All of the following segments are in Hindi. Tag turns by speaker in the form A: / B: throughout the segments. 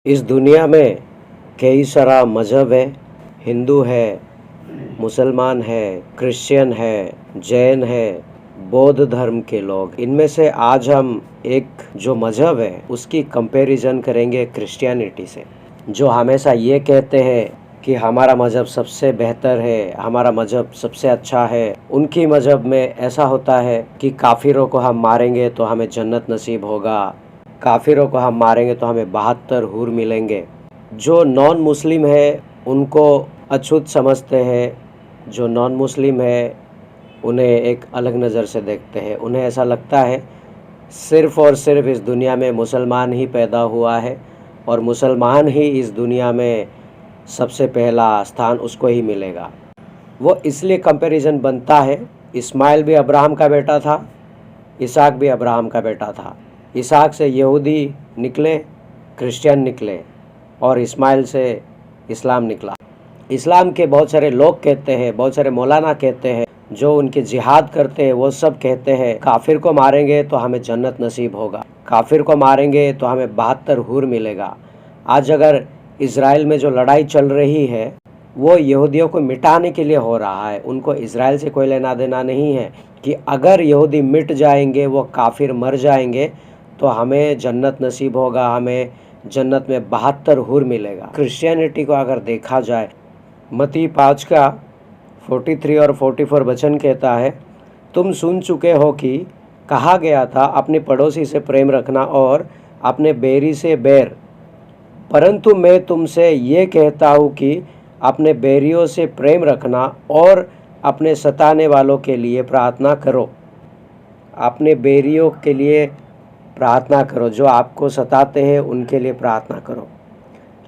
A: इस दुनिया में कई सारा मज़हब है। हिंदू है, मुसलमान है, क्रिश्चियन है, जैन है, बौद्ध धर्म के लोग। इनमें से आज हम एक जो मज़हब है उसकी कंपैरिजन करेंगे क्रिश्चियनिटी से, जो हमेशा ये कहते हैं कि हमारा मज़हब सबसे बेहतर है, हमारा मज़हब सबसे अच्छा है। उनकी मज़हब में ऐसा होता है कि काफिरों को हम मारेंगे तो हमें जन्नत नसीब होगा, काफिरों को हम मारेंगे तो हमें 72 हूर मिलेंगे। जो नॉन मुस्लिम है उनको अछूत समझते हैं, जो नॉन मुस्लिम है उन्हें एक अलग नज़र से देखते हैं। उन्हें ऐसा लगता है सिर्फ़ और सिर्फ इस दुनिया में मुसलमान ही पैदा हुआ है और मुसलमान ही इस दुनिया में सबसे पहला स्थान उसको ही मिलेगा। वो इसलिए कंपैरिजन बनता है। इस्माइल भी अब्राहम का बेटा था, इसहाक भी अब्राहम का बेटा था। इसहाक से यहूदी निकले, क्रिश्चियन निकले, और इस्माइल से इस्लाम निकला। इस्लाम के बहुत सारे लोग कहते हैं, बहुत सारे मौलाना कहते हैं, जो उनके जिहाद करते हैं, वो सब कहते हैं काफिर को मारेंगे तो हमें जन्नत नसीब होगा, काफिर को मारेंगे तो हमें 72 हूर मिलेगा। आज अगर इज़राइल में जो लड़ाई चल रही है वो यहूदियों को मिटाने के लिए हो रहा है। उनको इज़राइल से कोई लेना देना नहीं है कि अगर यहूदी मिट जाएंगे, वो काफिर मर जाएंगे तो हमें जन्नत नसीब होगा, हमें जन्नत में 72 हूर मिलेगा। क्रिश्चियनिटी को अगर देखा जाए, मत्ती 5 का 43 और 44 वचन कहता है, तुम सुन चुके हो कि कहा गया था अपने पड़ोसी से प्रेम रखना और अपने बैरी से बैर, परंतु मैं तुमसे ये कहता हूँ कि अपने बैरियों से प्रेम रखना और अपने सताने वालों के लिए प्रार्थना करो। अपने बैरियों के लिए प्रार्थना करो, जो आपको सताते हैं उनके लिए प्रार्थना करो।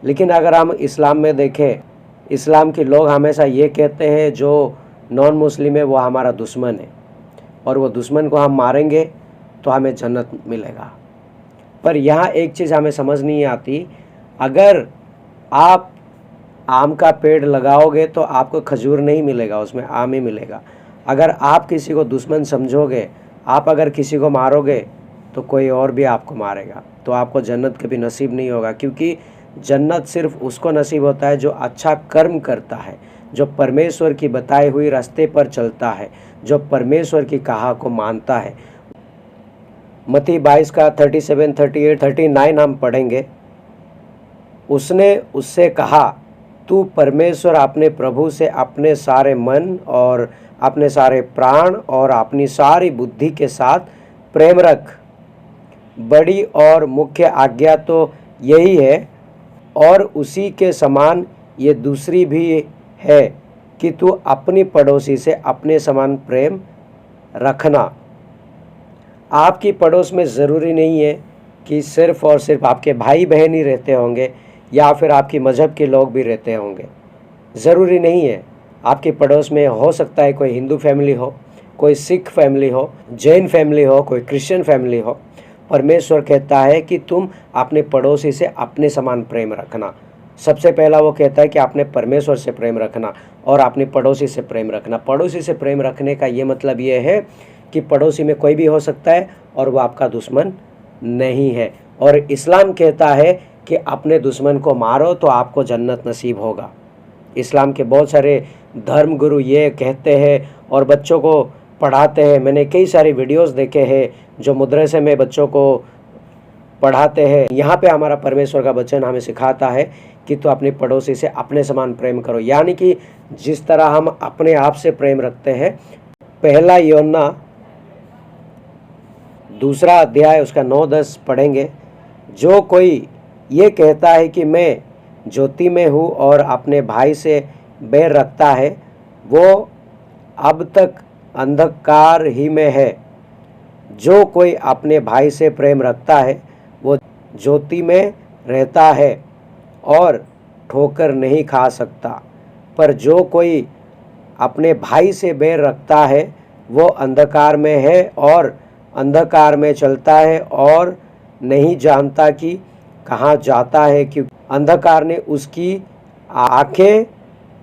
A: लेकिन अगर हम इस्लाम में देखें, इस्लाम के लोग हमेशा ये कहते हैं जो नॉन मुस्लिम है वो हमारा दुश्मन है और वो दुश्मन को हम मारेंगे तो हमें जन्नत मिलेगा। पर यहाँ एक चीज़ हमें समझ नहीं आती, अगर आप आम का पेड़ लगाओगे तो आपको खजूर नहीं मिलेगा, उसमें आम ही मिलेगा। अगर आप किसी को दुश्मन समझोगे, आप अगर किसी को मारोगे तो कोई और भी आपको मारेगा, तो आपको जन्नत कभी नसीब नहीं होगा। क्योंकि जन्नत सिर्फ उसको नसीब होता है जो अच्छा कर्म करता है, जो परमेश्वर की बताई हुई रास्ते पर चलता है, जो परमेश्वर की कहा को मानता है। मत्ती 22 का 37, 38, 39 हम पढ़ेंगे। उसने उससे कहा, तू परमेश्वर अपने प्रभु से अपने सारे मन और अपने सारे प्राण और अपनी सारी बुद्धि के साथ प्रेम रख। बड़ी और मुख्य आज्ञा तो यही है, और उसी के समान ये दूसरी भी है कि तू अपनी पड़ोसी से अपने समान प्रेम रखना। आपकी पड़ोस में ज़रूरी नहीं है कि सिर्फ़ और सिर्फ आपके भाई बहन ही रहते होंगे या फिर आपकी मज़हब के लोग भी रहते होंगे, ज़रूरी नहीं है। आपके पड़ोस में हो सकता है कोई हिंदू फैमिली हो, कोई सिख फैमिली हो, जैन फैमिली हो, कोई क्रिश्चियन फैमिली हो। परमेश्वर कहता है कि तुम अपने पड़ोसी से अपने समान प्रेम रखना। सबसे पहला वो कहता है कि आपने परमेश्वर से प्रेम रखना और अपने पड़ोसी से प्रेम रखना। पड़ोसी से प्रेम रखने का ये मतलब ये है कि पड़ोसी में कोई भी हो सकता है और वो आपका दुश्मन नहीं है। और इस्लाम कहता है कि अपने दुश्मन को मारो तो आपको जन्नत नसीब होगा। इस्लाम के बहुत सारे धर्म गुरु ये कहते हैं और बच्चों को पढ़ाते हैं। मैंने कई सारे वीडियोस देखे हैं जो मदरसे में बच्चों को पढ़ाते हैं। यहाँ पे हमारा परमेश्वर का वचन हमें सिखाता है कि तो अपने पड़ोसी से अपने समान प्रेम करो, यानी कि जिस तरह हम अपने आप से प्रेम रखते हैं। पहला यूहन्ना 2 अध्याय उसका 9-10 पढ़ेंगे। जो कोई ये कहता है कि मैं ज्योति में हूँ और अपने भाई से बैर रखता है, वो अब तक अंधकार ही में है। जो कोई अपने भाई से प्रेम रखता है वो ज्योति में रहता है और ठोकर नहीं खा सकता। पर जो कोई अपने भाई से बैर रखता है वो अंधकार में है और अंधकार में चलता है और नहीं जानता कि कहाँ जाता है, क्योंकि अंधकार ने उसकी आंखें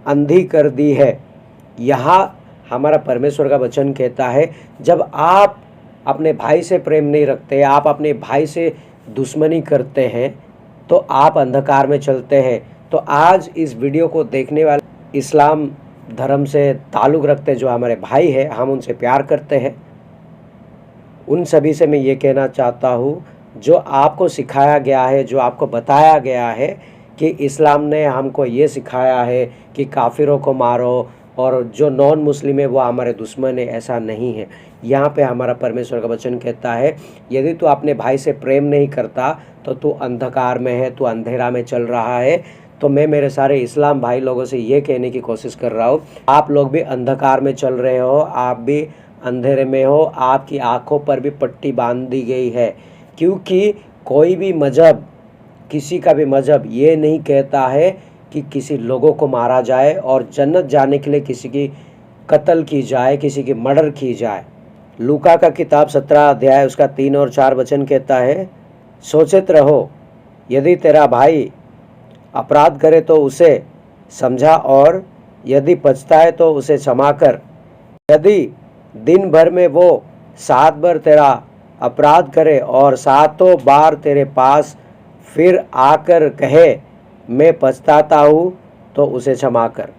A: अंधी कर दी है। यहाँ हमारा परमेश्वर का वचन कहता है, जब आप अपने भाई से प्रेम नहीं रखते, आप अपने भाई से दुश्मनी करते हैं, तो आप अंधकार में चलते हैं। तो आज इस वीडियो को देखने वाले इस्लाम धर्म से ताल्लुक़ रखते जो हमारे भाई हैं, हम उनसे प्यार करते हैं। उन सभी से मैं ये कहना चाहता हूँ, जो आपको सिखाया गया है, जो आपको बताया गया है कि इस्लाम ने हमको ये सिखाया है कि काफिरों को मारो और जो नॉन मुस्लिम है वो हमारे दुश्मन है, ऐसा नहीं है। यहाँ पे हमारा परमेश्वर का वचन कहता है, यदि तू अपने भाई से प्रेम नहीं करता तो तू अंधकार में है, तू अंधेरा में चल रहा है। तो मैं मेरे सारे इस्लाम भाई लोगों से ये कहने की कोशिश कर रहा हूँ, आप लोग भी अंधकार में चल रहे हो, आप भी अंधेरे में हो, आपकी आँखों पर भी पट्टी बांध दी गई है। क्योंकि कोई भी मज़हब, किसी का भी मज़हब ये नहीं कहता है कि किसी लोगों को मारा जाए और जन्नत जाने के लिए किसी की कत्ल की जाए, किसी की मर्डर की जाए। लूका का किताब 17 अध्याय उसका 3 और 4 वचन कहता है, सोचते रहो, यदि तेरा भाई अपराध करे तो उसे समझा और यदि पछताए तो उसे क्षमा कर। यदि दिन भर में वो 7 बार तेरा अपराध करे और 7 बार तेरे पास फिर आकर कहे मैं पछताता हूँ, तो उसे क्षमा कर।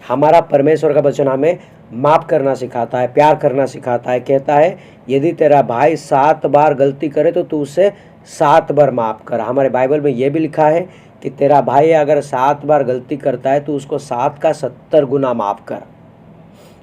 A: हमारा परमेश्वर का वचन हमें माफ़ करना सिखाता है, प्यार करना सिखाता है। कहता है यदि तेरा भाई 7 बार गलती करे तो तू उसे 7 बार माफ़ कर। हमारे बाइबल में ये भी लिखा है कि तेरा भाई अगर 7 बार गलती करता है तो उसको 7 का 70 गुना माफ़ कर,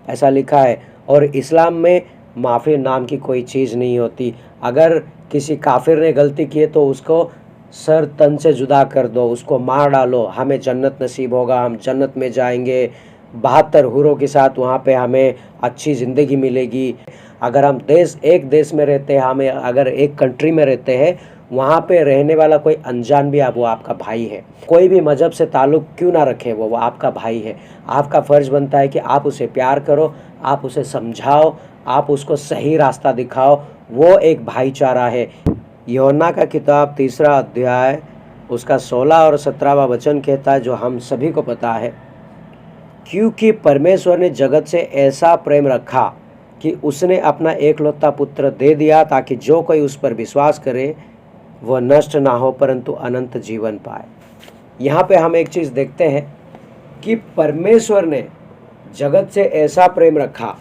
A: ऐसा लिखा है। और इस्लाम में माफ़ी नाम की कोई चीज़ नहीं होती। अगर किसी काफिर ने गलती की है तो उसको सर तन से जुदा कर दो, उसको मार डालो, हमें जन्नत नसीब होगा, हम जन्नत में जाएंगे, 72 हूरों के साथ वहाँ पे हमें अच्छी ज़िंदगी मिलेगी। अगर हम एक देश में रहते हैं, हमें अगर एक कंट्री में रहते हैं, वहाँ पे रहने वाला कोई अनजान भी वो आपका भाई है। कोई भी मज़हब से ताल्लुक़ क्यों ना रखे, वो आपका भाई है। आपका फ़र्ज़ बनता है कि आप उसे प्यार करो, आप उसे समझाओ, आप उसको सही रास्ता दिखाओ। वो एक भाईचारा है। यूहन्ना का किताब 3 अध्याय उसका 16 और 17वां वचन कहता है, जो हम सभी को पता है, क्योंकि परमेश्वर ने जगत से ऐसा प्रेम रखा कि उसने अपना एकलौता पुत्र दे दिया, ताकि जो कोई उस पर विश्वास करे वह नष्ट ना हो परंतु अनंत जीवन पाए। यहाँ पे हम एक चीज़ देखते हैं कि परमेश्वर ने जगत से ऐसा प्रेम रखा।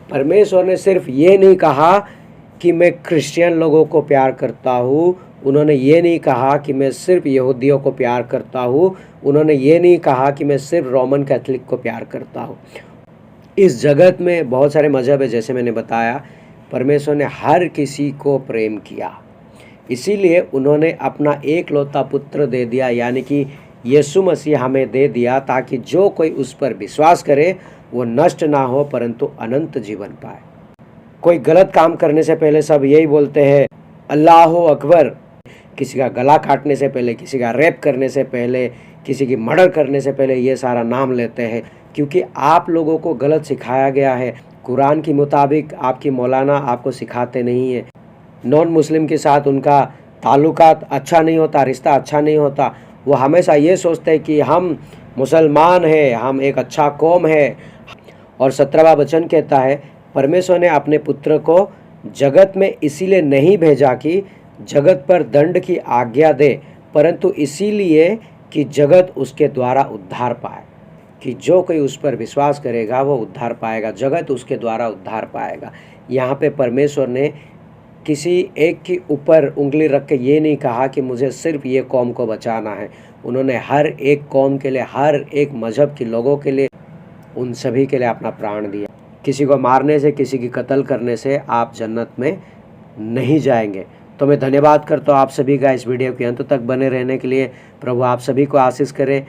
A: परमेश्वर ने सिर्फ ये नहीं कहा कि मैं क्रिश्चियन लोगों को प्यार करता हूँ, उन्होंने ये नहीं कहा कि मैं सिर्फ यहूदियों को प्यार करता हूँ, उन्होंने ये नहीं कहा कि मैं सिर्फ रोमन कैथोलिक को प्यार करता हूँ। इस जगत में बहुत सारे मज़हब है, जैसे मैंने बताया, परमेश्वर ने हर किसी को प्रेम किया, इसीलिए उन्होंने अपना एकलौता पुत्र दे दिया, यानी कि यीशु मसीह हमें दे दिया, ताकि जो कोई उस पर विश्वास करे वो नष्ट ना हो परंतु अनंत जीवन पाए। कोई गलत काम करने से पहले सब यही बोलते हैं, अल्लाह अकबर। किसी का गला काटने से पहले, किसी का रेप करने से पहले, किसी की मर्डर करने से पहले ये सारा नाम लेते हैं, क्योंकि आप लोगों को गलत सिखाया गया है। कुरान के मुताबिक आपकी मौलाना आपको सिखाते नहीं है। नॉन मुस्लिम के साथ उनका ताल्लुकात अच्छा नहीं होता, रिश्ता अच्छा नहीं होता। वो हमेशा ये सोचते हैं कि हम मुसलमान हैं, हम एक अच्छा कौम है। और 17वां वचन कहता है, परमेश्वर ने अपने पुत्र को जगत में इसीलिए नहीं भेजा कि जगत पर दंड की आज्ञा दे, परंतु इसीलिए कि जगत उसके द्वारा उद्धार पाए। कि जो कोई उस पर विश्वास करेगा वो उद्धार पाएगा, जगत उसके द्वारा उद्धार पाएगा। यहाँ पे परमेश्वर ने किसी एक के ऊपर उंगली रख के ये नहीं कहा कि मुझे सिर्फ ये कौम को बचाना है। उन्होंने हर एक कौम के लिए, हर एक मज़हब के लोगों के लिए, उन सभी के लिए अपना प्राण दिया। किसी को मारने से, किसी की कत्ल करने से आप जन्नत में नहीं जाएंगे। तो मैं धन्यवाद करता हूँ आप सभी का इस वीडियो के अंत तक बने रहने के लिए। प्रभु आप सभी को आशीष करे।